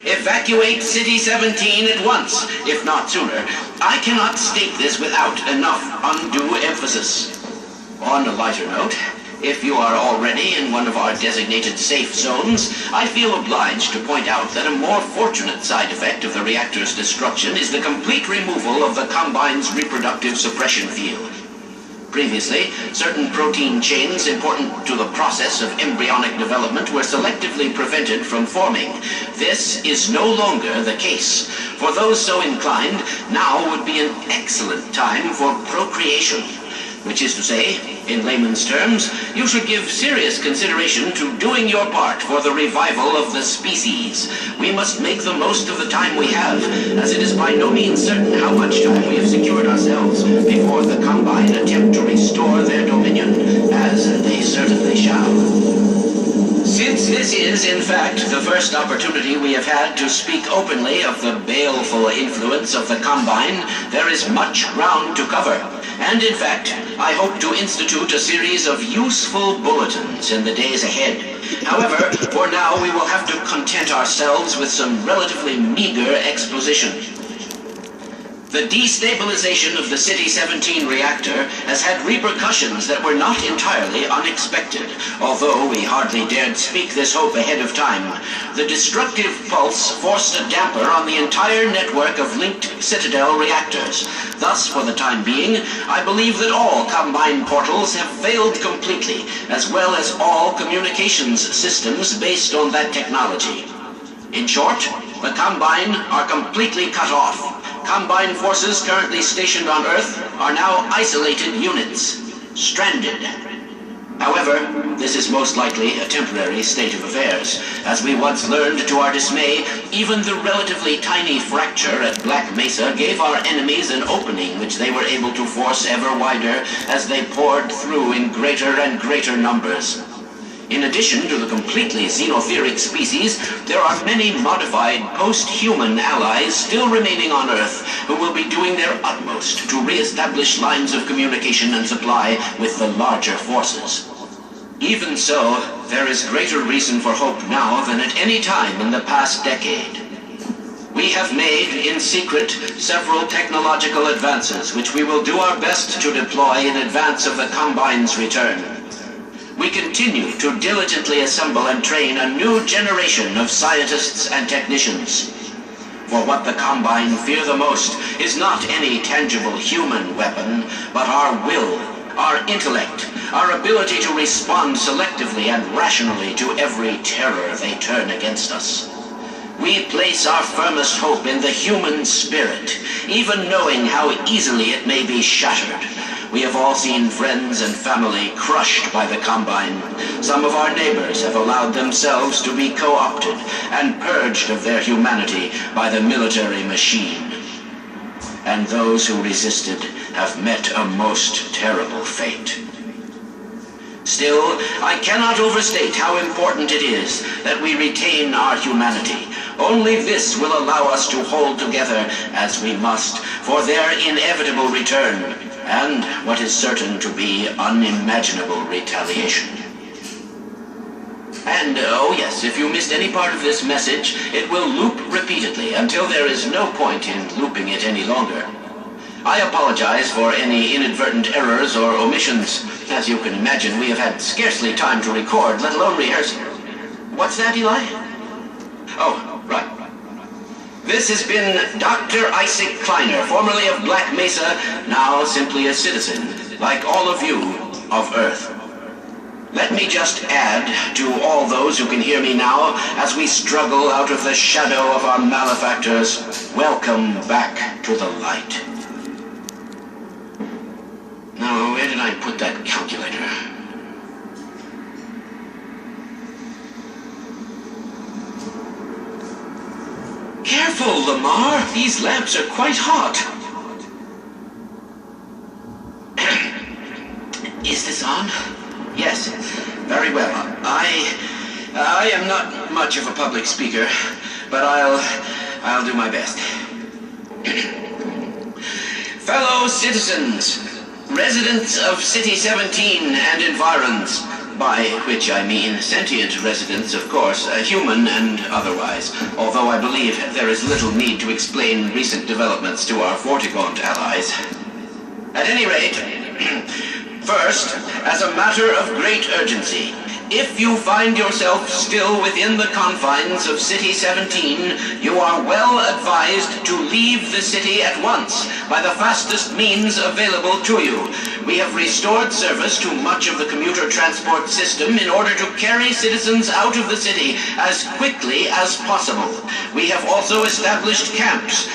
Evacuate City 17 at once, if not sooner. I cannot state this without enough undue emphasis. On a lighter note, if you are already in one of our designated safe zones, I feel obliged to point out that a more fortunate side effect of the reactor's destruction is the complete removal of the Combine's reproductive suppression field. Previously, certain protein chains important to the process of embryonic development were selectively prevented from forming. This is no longer the case. For those so inclined, now would be an excellent time for procreation. Which is to say, in layman's terms, you should give serious consideration to doing your part for the revival of the species. We must make the most of the time we have, as it is by no means certain how much time we have secured ourselves before the Combine attempt to restore their dominion, as they certainly shall. Since this is, in fact, the first opportunity we have had to speak openly of the baleful influence of the Combine, there is much ground to cover. And in fact, I hope to institute a series of useful bulletins in the days ahead. However, for now we will have to content ourselves with some relatively meager exposition. The destabilization of the City 17 reactor has had repercussions that were not entirely unexpected, although we hardly dared speak this hope ahead of time. The destructive pulse forced a damper on the entire network of linked Citadel reactors. Thus, for the time being, I believe that all Combine portals have failed completely, as well as all communications systems based on that technology. In short, the Combine are completely cut off. Combine forces currently stationed on Earth are now isolated units, stranded. However, this is most likely a temporary state of affairs. As we once learned to our dismay, even the relatively tiny fracture at Black Mesa gave our enemies an opening which they were able to force ever wider as they poured through in greater and greater numbers. In addition to the completely xenotheric species, there are many modified post-human allies still remaining on Earth who will be doing their utmost to re-establish lines of communication and supply with the larger forces. Even so, there is greater reason for hope now than at any time in the past decade. We have made, in secret, several technological advances which we will do our best to deploy in advance of the Combine's return. We continue to diligently assemble and train a new generation of scientists and technicians. For what the Combine fear the most is not any tangible human weapon, but our will, our intellect, our ability to respond selectively and rationally to every terror they turn against us. We place our firmest hope in the human spirit, even knowing how easily it may be shattered. We have all seen friends and family crushed by the Combine. Some of our neighbors have allowed themselves to be co-opted and purged of their humanity by the military machine. And those who resisted have met a most terrible fate. Still, I cannot overstate how important it is that we retain our humanity. Only this will allow us to hold together as we must for their inevitable return, and what is certain to be unimaginable retaliation. And, oh yes, if you missed any part of this message, it will loop repeatedly until there is no point in looping it any longer. I apologize for any inadvertent errors or omissions. As you can imagine, we have had scarcely time to record, let alone rehearse. What's that, Eli? Oh, right. This has been Dr. Isaac Kleiner, formerly of Black Mesa, now simply a citizen, like all of you, of Earth. Let me just add to all those who can hear me now, as we struggle out of the shadow of our malefactors, welcome back to the light. Now, where did I put that calculator? Careful, Lamar! These lamps are quite hot. Is this on? Yes, very well. I am not much of a public speaker, but I'll do my best. Fellow citizens, residents of City 17 and environs, By which I mean sentient residents, of course, human and otherwise, although I believe there is little need to explain recent developments to our Vortigaunt allies. At any rate, first, as a matter of great urgency, if you find yourself still within the confines of City 17, you are well advised to leave the city at once by the fastest means available to you. We have restored service to much of the commuter transport system in order to carry citizens out of the city as quickly as possible. We have also established camps